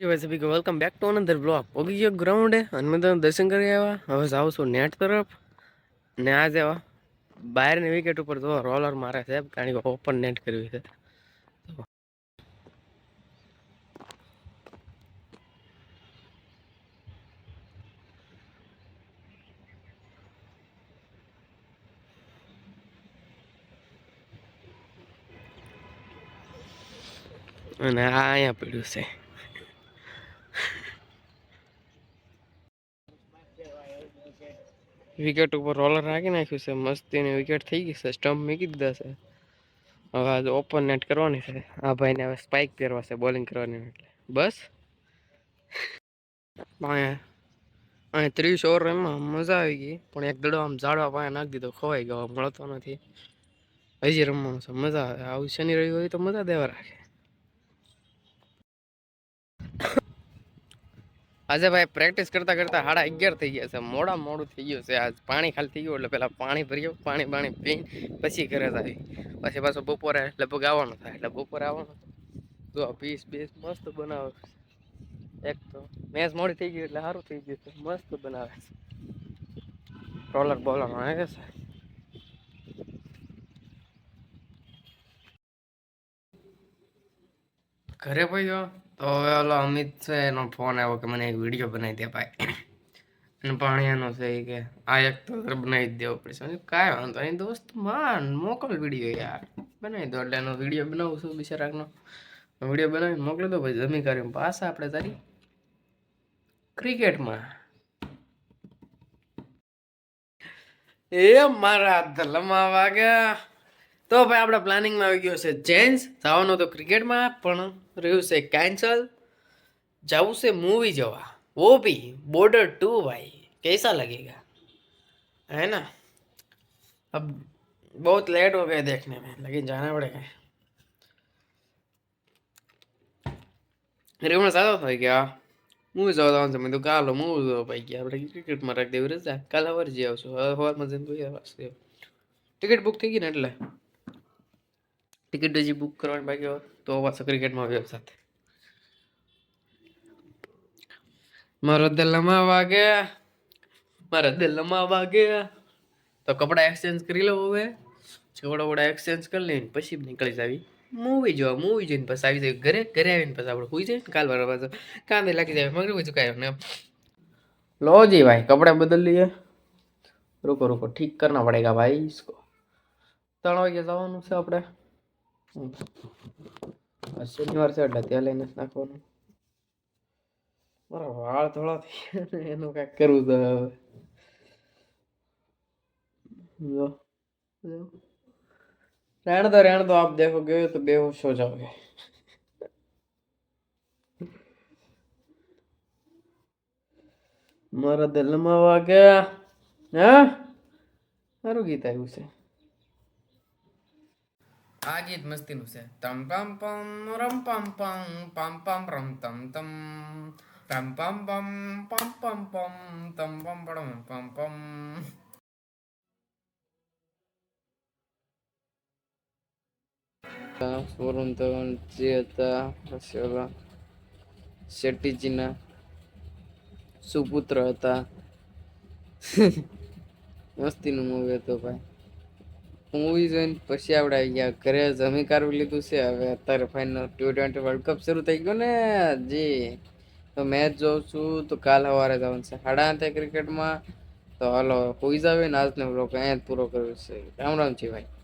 वैसे भी welcome back to another blog होगी ये ग्राउंड है અને મેં તો દર્શન કરી આવ્યા હવે જાઉં છું નેટ તરફ ને આ જેવા બહારની વિકેટ ઉપર જો રોલર મારે છે કારણ કે ઓપન નેટ કરવી છે અને આ અહીંયા પડ્યું છે વિકેટ ઉપર રોલર રાખી નાખ્યું છે મસ્તીની વિકેટ થઈ ગઈ છે સ્ટમ્પ મૂકી દીધા છે હવે આજે ઓપન નેટ કરવાની છે આ ભાઈને હવે સ્પાઇક પહેરવા છે બોલિંગ કરવાની એટલે બસ અહીંયા અહીં 30 ઓવર એમાં મજા આવી ગઈ પણ એક દડો આમ ઝાડવા પાસે નાખી દીધો ખોવાઈ ગયો મળતો નથી હજી રમવાનું છે મજા આવે આવું શનિ રવિ હોય તો મજા દેવા રાખે આજે ભાઈ પ્રેક્ટિસ કરતા કરતા 11:30 થઈ ગયા છે મોડું થઈ ગયું છે આજ પાણી ખાલી થઈ ગયું એટલે પેલા પાણી ભર્યો પાણી પી પછી ઘરે જ આવી પછી પાછો બપોરે લગભગ આવવાનું થાય એટલે બપોરે આવવાનું જો પીસ મસ્ત બનાવે એક તો મેચ મોડી થઈ ગઈ એટલે સારું થઈ ગયું છે મસ્ત બનાવે છે રોલર બોલર આવે છે ઘરે ભાઈ તો હવે ઓલો અમિત છે એનો ફોન આવ્યો કે મને એક વિડીયો બનાવી દે ભાઈ અને પાણીયાનો છે કે આ એક તો બનાવી જ દેવો પડશે કાંઈ વાંધો નહીં દોસ્ત માન મોકલ વિડીયો યાર બનાવી દો એટલે એનો વિડીયો બનાવું છું બિચારાકનો વિડીયો બનાવીને મોકલી દો ભાઈ જમી કરીને પાછા આપણે તારી ક્રિકેટમાં એ મારા ધલમા વાગ્યા તો ભાઈ આપણા પ્લાનિંગમાં આવી ગયો છે ચેન્જ જવાનું તો ક્રિકેટમાં પણ રહ્યું છે કેન્સલ જવું છે मूवी જોવા वो भी बॉर्डर 2 भाई कैसा लगेगा है ना अब बहुत लेट हो गए देखने में लेकिन जाना पड़ेगा રેવણ સાદો થઈ ગયા મૂવી જોવા જવાનું છે મેં તો કાલો મૂવી જોવા પાઈ ગયા આપણે ક્રિકેટમાં રાખી દેવી રજા કાલે સવારે જઈ આવશું હવે સવારમાં જઈને જોઈએ ટિકિટ બુક થઈ ગઈ ને એટલે ટિકિટ હજી બુક કરવાની બાકી હોય તો પાછો ક્રિકેટમાં આવ્યો સાથે મારા દિલમાં વાગે તો કપડા એક્સચેન્જ કરી લો હવે કપડા એક્સચેન્જ કરી લઈને પછી નીકળી જાવી મૂવી જોઈને પછી આવી જાય ઘરે આવીને પછી આપણે સુઈ જાય કાલ વાર પાછો કાંદે લાગી જાય મગર બધું કાંઈ ને लो जी भाई कपड़े बदल लिए रुको ठीक करना पड़ेगा भाई इसको 3 વાગે જવાનું છે આપણે શનિવાર છે એટલે ત્યાં લઈને નાખવાનું મારા વાળ થોડા થઈ ગયા એનું કાંઈક કરવું તો હવે જો रहने दो आप देखोगे तो बेहोश हो जाओगे મારા દિલમાં વાગ્યા હા સારું ગીત આવ્યું છે આ ગીત મસ્તીનું છે તમ પમ પમ રમ પમ પમ પમ પમ રમ તમ તમ પમ પમ પમ પમ પમ પમ તમ પમ પમ પમ પમ વરુણ ધવન જે હતા પછી ઓલા શેટ્ટીજીના સુપુત્ર હતા મસ્તીનું મૂવી હતું ભાઈ મૂવી જોઈને પછી આપણે આવી ગયા ઘરે જમી કાઢવી લીધું છે હવે અત્યારે ફાઇનલ T20 વર્લ્ડ કપ શરૂ થઈ ગયો ને જી તો મેચ જોઉં છું તો કાલ સવારે જવાનું છે 8:30 ક્રિકેટમાં તો હાલો હોઈ જાવે ને આજનો બ્લોગ અહીંયા જ પૂરો કર્યો છે રામ રામ જી ભાઈ